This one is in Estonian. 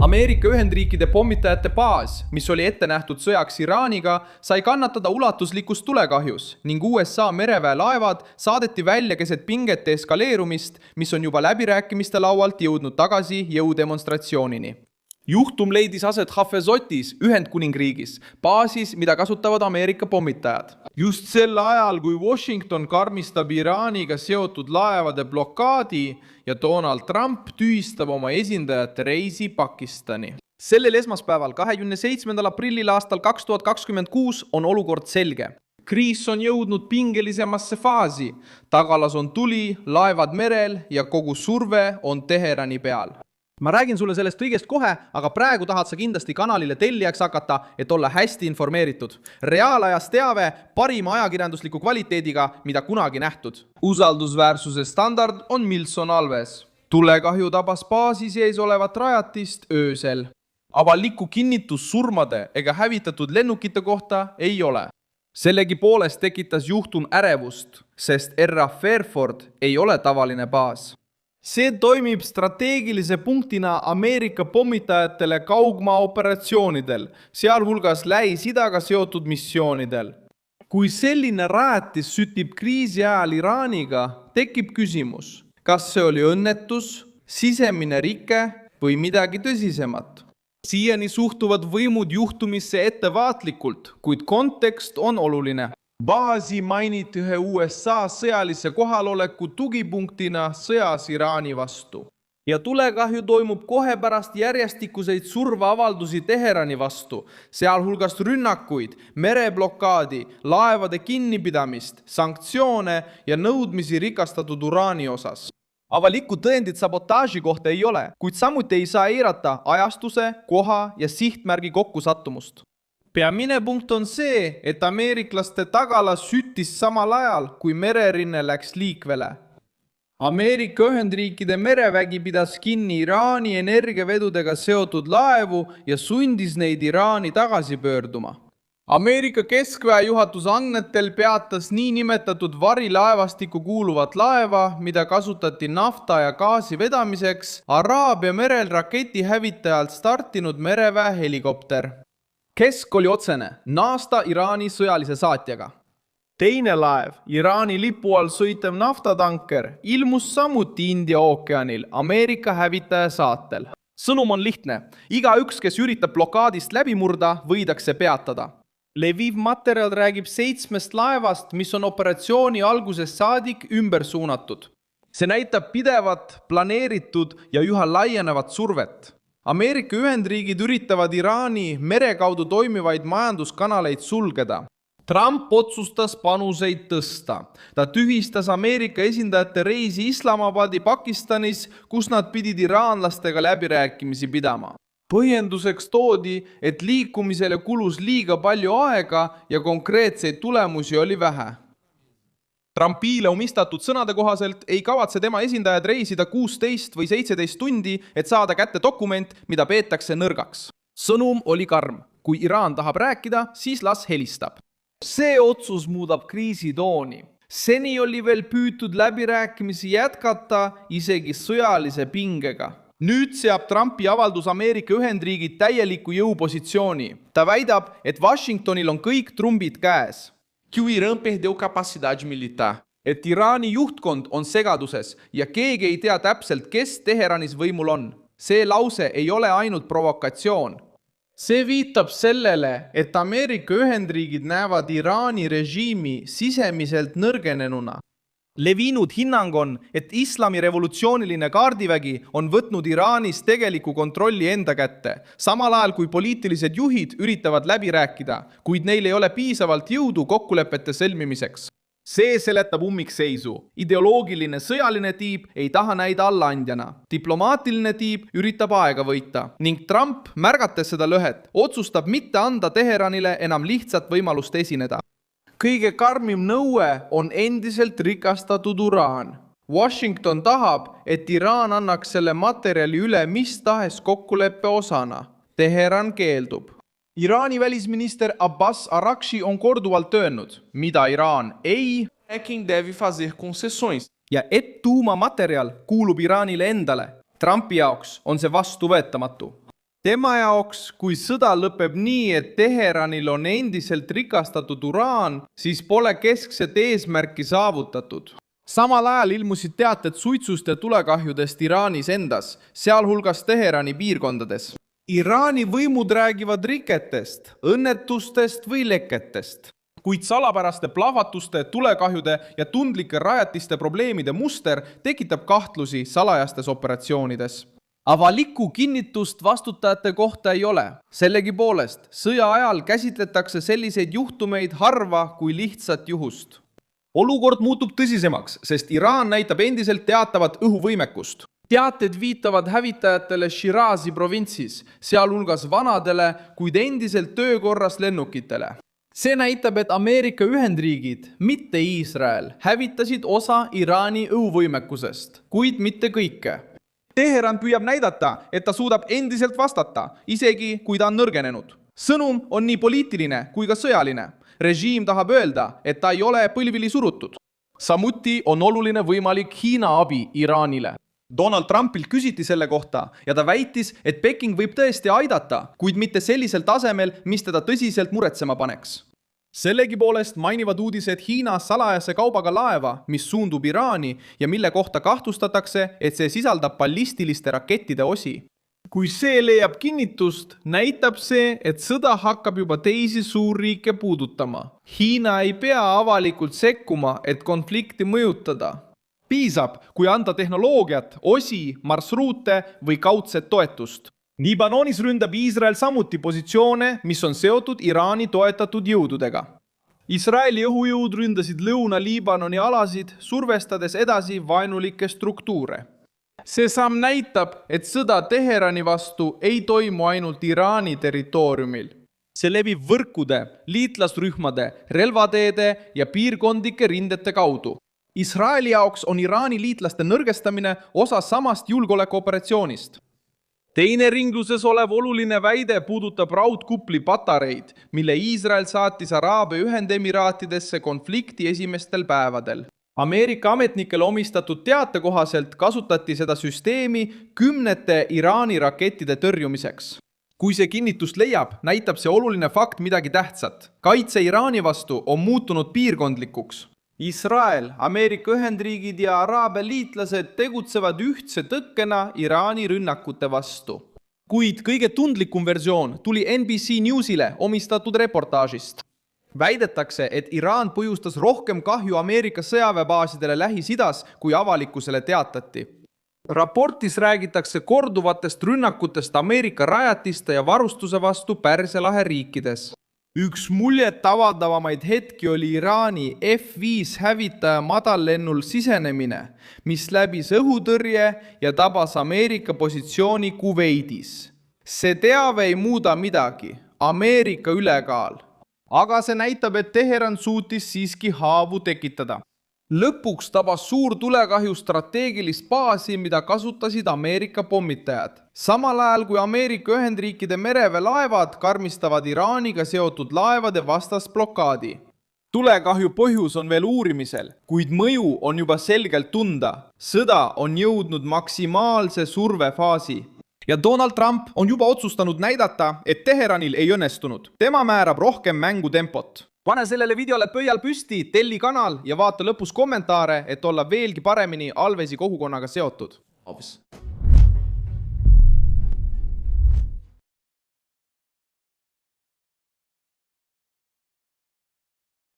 Ameerika Ühendriikide pommitajate baas, mis oli ette nähtud sõjaks Iraaniga, sai kannatada ulatuslikus tulekahjus ning USA mereväe laevad saadeti välja keset pingete eskaleerumist, mis on juba läbirääkimiste laualt jõudnud tagasi jõudemonstratsioonini. Juhtum leidis aset Hafezotis, Ühendkuningriigis, baasis, mida kasutavad Ameerika pommitajad. Just sel ajal, kui Washington karmistab Iraaniga seotud laevade blokaadi ja Donald Trump tühistab oma esindajate reisi Pakistani. Sellel esmaspäeval, 27. aprillil aastal 2026 on olukord selge. Kriis on jõudnud pingelisemasse faasi. Tagalas on tuli, laevad merel ja kogu surve on Teherani peal. Ma räägin sulle sellest kõigest kohe, aga praegu tahad sa kindlasti kanalile tellijaks hakata, et olla hästi informeeritud. Reaalajas teave parima ajakirjandusliku kvaliteediga, mida kunagi nähtud. Usaldusväärsuse standard on Milson Alves. Tulekahju tabas baasi sees olevat rajatist öösel. Avalikku kinnitus surmade ega hävitatud lennukite kohta ei ole. Sellegipoolest tekitas juhtum ärevust, sest RAF Fairford ei ole tavaline baas. See toimib strateegilise punktina Ameerika pommitajatele kaugmaa operatsioonidel, sealhulgas Lähis-Idaga seotud missioonidel. Kui selline rajatis sütib kriisi ajal Iraaniga, tekib küsimus, kas see oli õnnetus, sisemine rike või midagi tõsisemat. Siiani suhtuvad võimud juhtumisse ettevaatlikult, kuid kontekst on oluline. Baasi mainiti ühe USA sõjalise kohaloleku tugipunktina sõjas Iraani vastu. Ja tulekahju toimub kohe pärast järjestikuseid surveavaldusi Teherani vastu, sealhulgas rünnakuid, mereblokaadi, laevade kinnipidamist, sanktsioone ja nõudmisi rikastatud uraani osas. Avalikku tõendit sabotaaži kohta ei ole, kuid samuti ei saa eirata ajastuse, koha ja sihtmärgi kokkusattumust. Peamine punkt on see, et ameeriklaste tagala süttis samal ajal, kui mererinne läks liikvele. Ameerika Ühendriikide merevägi pidas kinni Iraani energiavedudega seotud laevu ja sundis neid Iraani tagasi pöörduma. Ameerika keskväe juhatus andmetel peatas niinimetatud varilaevastikku kuuluvat laeva, mida kasutati nafta ja gaasi vedamiseks, Araabia merel raketihävitajalt startinud mereväe helikopter. Kesk oli otsene, naasta Iraani sõjalise saatjaga. Teine laev, Iraani lipu all sõitev naftatanker, ilmus samuti India ookeanil Ameerika hävitaja saatel. Sõnum on lihtne. Igaüks, kes üritab blokaadist läbi murda, võidakse peatada. Leviv materjal räägib 7 laevast, mis on operatsiooni algusest saadik ümber suunatud. See näitab pidevat, planeeritud ja üha laienevat survet. Ameerika Ühendriigid üritavad Iraani mere kaudu toimivaid majanduskanaleid sulgeda. Trump otsustas panuseid tõsta. Ta tühistas Ameerika esindajate reisi Islamabadi Pakistanis, kus nad pidid iraanlastega läbirääkimisi pidama. Põhjenduseks toodi, et liikumisele kulus liiga palju aega ja konkreetseid tulemusi oli vähe. Trumpile omistatud sõnade kohaselt ei kavatse tema esindajad reisida 16 või 17 tundi, et saada kätte dokument, mida peetakse nõrgaks. Sõnum oli karm. Kui Iraan tahab rääkida, siis las helistab. See otsus muudab kriisi tooni. Seni oli veel püütud läbirääkimisi jätkata isegi sõjalise pingega. Nüüd seab Trumpi avaldus Ameerika Ühendriigid täieliku jõupositsiooni. Ta väidab, et Washingtonil on kõik trumbid käes. Que o Irã perdeu capacidade militar. Et Iraani juhtkond on segaduses ja keegi ei tea täpselt, kes Teheranis võimul on. See lause ei ole ainult provokatsioon. See viitab sellele, et Ameerika Ühendriigid näevad Iraani režiimi sisemiselt nõrgenenuna. Levinud hinnang on, et islami revolutsiooniline kaardivägi on võtnud Iraanis tegeliku kontrolli enda kätte, samal ajal kui poliitilised juhid üritavad läbi rääkida, kuid neil ei ole piisavalt jõudu kokkulepete sõlmimiseks. See seletab ummikseisu. Ideoloogiline sõjaline tiib ei taha näida allaandjana. Diplomaatiline tiib üritab aega võita ning Trump, märgates seda lõhet, otsustab mitte anda Teheranile enam lihtsat võimalust esineda. Kõige karmim nõue on endiselt rikastatud uraan. Washington tahab, et Iraan annaks selle materjali üle mis tahes kokkuleppe osana. Teheran keeldub. Iraani välisminister Abbas Araghchi on korduvalt öelnud, mida Iraan ei deve fazer concessões. Ja et tuumamaterjal kuulub Iraanile endale. Trumpi jaoks on see vastuvõetamatu. tema jaoks, kui sõda lõpeb nii, et Teheranil on endiselt rikastatud uraan, siis pole keskset eesmärki saavutatud. Samal ajal ilmusid teated suitsust ja tulekahjudest Iraanis endas, sealhulgas Teherani piirkondades. Iraani võimud räägivad riketest, õnnetustest või leketest. Kuid salapäraste plahvatuste, tulekahjude ja tundlike rajatiste probleemide muster tekitab kahtlusi salajastes operatsioonides. Avalikku kinnitust vastutajate kohta ei ole. Sellegipoolest, sõja ajal käsitletakse selliseid juhtumeid harva kui lihtsat juhust. Olukord muutub tõsisemaks, sest Iraan näitab endiselt teatavat õhuvõimekust. Teated viitavad hävitajatele Shirazi provintsis, sealhulgas vanadele, kuid endiselt töökorras lennukitele. See näitab, et Ameerika Ühendriigid, mitte Iisrael, hävitasid osa Iraani õhuvõimekusest, kuid mitte kõike. Teheran püüab näidata, et ta suudab endiselt vastata, isegi kui ta on nõrgenenud. Sõnum on nii poliitiline kui ka sõjaline. Režiim tahab öelda, et ta ei ole põlvili surutud. Samuti on oluline võimalik Hiina abi Iraanile. Donald Trumpilt küsiti selle kohta ja ta väitis, et Peking võib tõesti aidata, kuid mitte sellisel tasemel, mis teda tõsiselt muretsema paneks. Sellegipoolest mainivad uudised Hiina salajase kaubaga laeva, mis suundub Iraani ja mille kohta kahtlustatakse, et see sisaldab ballistiliste rakettide osi. Kui see leiab kinnitust, näitab see, et sõda hakkab juba teisi suurriike puudutama. Hiina ei pea avalikult sekkuma, et konflikti mõjutada. Piisab, kui anda tehnoloogiat, osi, marsruute või kaudset toetust. Liibanonis ründab Iisrael samuti positsioone, mis on seotud Iraani toetatud jõududega. Iisraeli õhujõud ründasid Lõuna-Liibanoni alasid, survestades edasi vaenulikke struktuure. See samm näitab, et sõda Teherani vastu ei toimu ainult Iraani territooriumil. See levib võrkude, liitlasrühmade, relvateede ja piirkondlike rindete kaudu. Iisraeli jaoks on Iraani liitlaste nõrgestamine osa samast julgeolekuoperatsioonist. Teine ringluses olev oluline väide puudutab raudkupli patareid, mille Iisrael saatis Araabia Ühendemiraatidesse konflikti esimestel päevadel. Ameerika ametnikele omistatud teate kohaselt kasutati seda süsteemi 10 Iraani rakettide tõrjumiseks. Kui see kinnitust leiab, näitab see oluline fakt midagi tähtsat. Kaitse Iraani vastu on muutunud piirkondlikuks. Iisrael, Ameerika Ühendriigid ja Araabia liitlased tegutsevad ühtse tõkkena Iraani rünnakute vastu. Kuid kõige tundlikum versioon tuli NBC Newsile omistatud reportaažist. Väidetakse, et Iraan põhjustas rohkem kahju Ameerika sõjaväebaasidele Lähis-Idas, kui avalikkusele teatati. Raportis räägitakse korduvatest rünnakutest Ameerika rajatiste ja varustuse vastu Pärsia lahe riikides. Üks muljet avaldavamaid hetki oli Iraani F-5 hävitaja madallennul sisenemine, mis läbis õhutõrje ja tabas Ameerika positsiooni Kuveidis. See teave ei muuda midagi, Ameerika ülekaal. Aga see näitab, et Teheran suutis siiski haavu tekitada. Lõpuks tabas suur tulekahju strateegilist baasi, mida kasutasid Ameerika pommitajad. Samal ajal kui Ameerika Ühendriikide mereväelaevad karmistavad Iraaniga seotud laevade vastasblokaadi. Tulekahju põhjus on veel uurimisel, kuid mõju on juba selgelt tunda. Sõda on jõudnud maksimaalse survefaasi. Ja Donald Trump on juba otsustanud näidata, et Teheranil ei õnnestunud. Tema määrab rohkem mängutempot. Pane sellele videole pöial püsti, telli kanal ja vaata lõpus kommentaare, et olla veelgi paremini Alvesi kogukonnaga seotud.